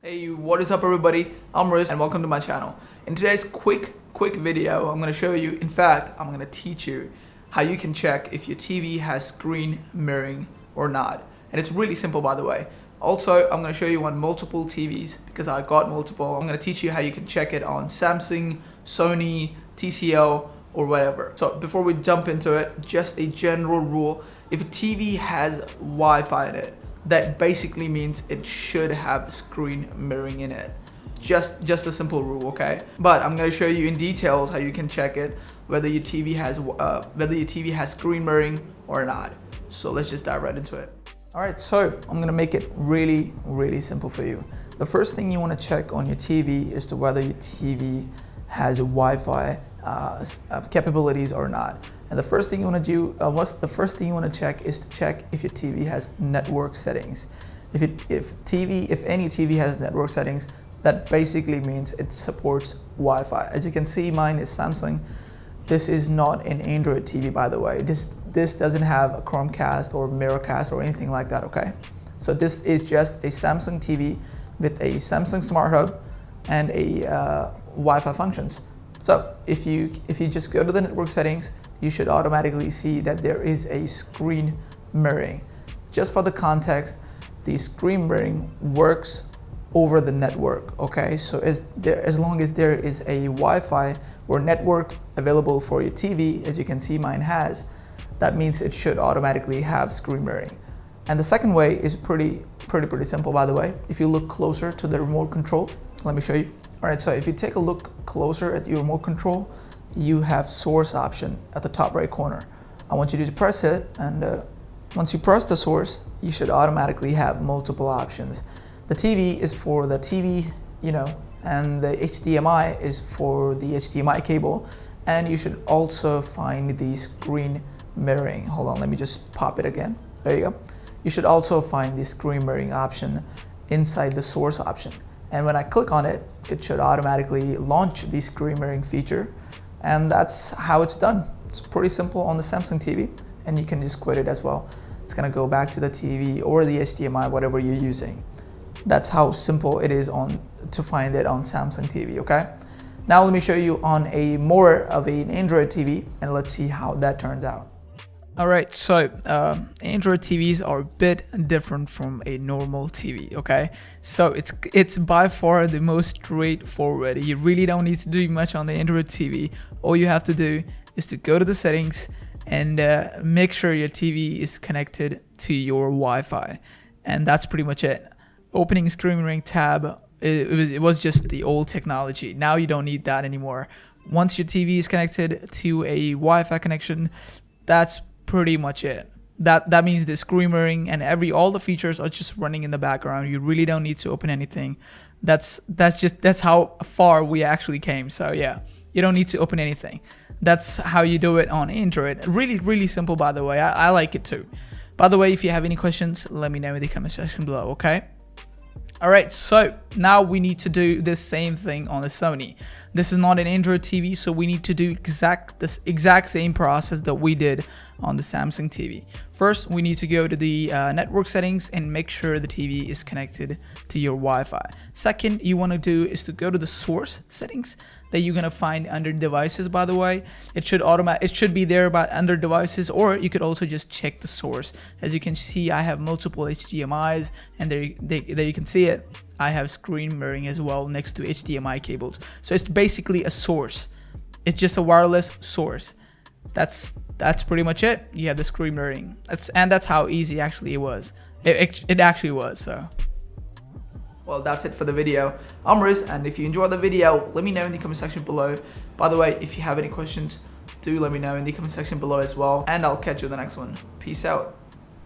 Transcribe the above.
Hey, what is up everybody? I'm Riz and welcome to my channel. In today's quick video, I'm going to show you, in fact, I'm going to teach you how you can check if your TV has screen mirroring or not. And it's really simple, by the way. Also, I'm going to show you on multiple TVs because I got multiple. I'm going to teach you how you can check it on Samsung, Sony, TCL, or whatever. So before we jump into it, just a general rule. If a TV has Wi-Fi in it, that basically means it should have screen mirroring in it. Just a simple rule, okay? But I'm going to show you in details how you can check it, whether your TV has screen mirroring or not. So let's just dive right into it. All right, so I'm going to make it really simple for you. The first thing you want to check on your TV is to whether your TV has Wi-Fi capabilities or not. And the first thing you want to do, the first thing you want to check is to check if your TV has network settings. If any TV has network settings, that basically means it supports Wi-Fi. As you can see, mine is Samsung. This is not an Android TV, by the way. This doesn't have a Chromecast or Miracast or anything like that, okay? So this is just a Samsung TV with a Samsung Smart Hub and a Wi-Fi functions. So if you just go to the network settings, you should automatically see that there is a screen mirroring. Just for the context, the screen mirroring works over the network, okay? So as long as there is a Wi-Fi or network available for your TV, as you can see mine has, that means it should automatically have screen mirroring. And the second way is pretty simple, by the way. If you look closer to the remote control, let me show you. All right, so if you take a look closer at your remote control, you have source option at the top right corner. I want you to press it, and once you press the source, you should automatically have multiple options. The TV is for the TV, and the HDMI is for the HDMI cable, and you should also find the screen mirroring. Hold on, let me just pop it again. There you go. You should also find the screen mirroring option inside the source option. And when I click on it, it should automatically launch the screen mirroring feature. And that's how it's done. It's pretty simple on the Samsung TV, and you can just quit it as well. It's gonna go back to the TV or the HDMI, whatever you're using. That's how simple it is to find it on Samsung TV, okay? Now let me show you on more of an Android TV, and let's see how that turns out. Alright, so Android TVs are a bit different from a normal TV, okay? So it's by far the most straightforward. You really don't need to do much on the Android TV. All you have to do is to go to the settings and make sure your TV is connected to your Wi-Fi. And that's pretty much it. Opening screen mirroring tab, it was just the old technology. Now you don't need that anymore. Once your TV is connected to a Wi-Fi connection, that's pretty much it. That means the screen mirroring and all the features are just running in the background. You really don't need to open anything. That's how far we actually came. So yeah, you don't need to open anything. That's how you do it on Android. Really simple, by the way. I like it too. By the way, if you have any questions, let me know in the comment section below, okay? Alright, so now we need to do the same thing on the Sony. This is not an Android TV, so we need to do this exact same process that we did on the Samsung TV. First, we need to go to the network settings and make sure the TV is connected to your Wi-Fi. Second, you want to do is to go to the source settings that you're gonna find under devices. By the way, it should be there under devices, or you could also just check the source. As you can see, I have multiple HDMI's, and there you can see it. I have screen mirroring as well next to HDMI cables. So it's basically a source. It's just a wireless source. That's pretty much it. You have the screen mirroring. That's how easy actually it was. It actually was. So. Well, that's it for the video. I'm Riz, and if you enjoyed the video, let me know in the comment section below. By the way, if you have any questions, do let me know in the comment section below as well, and I'll catch you in the next one. Peace out.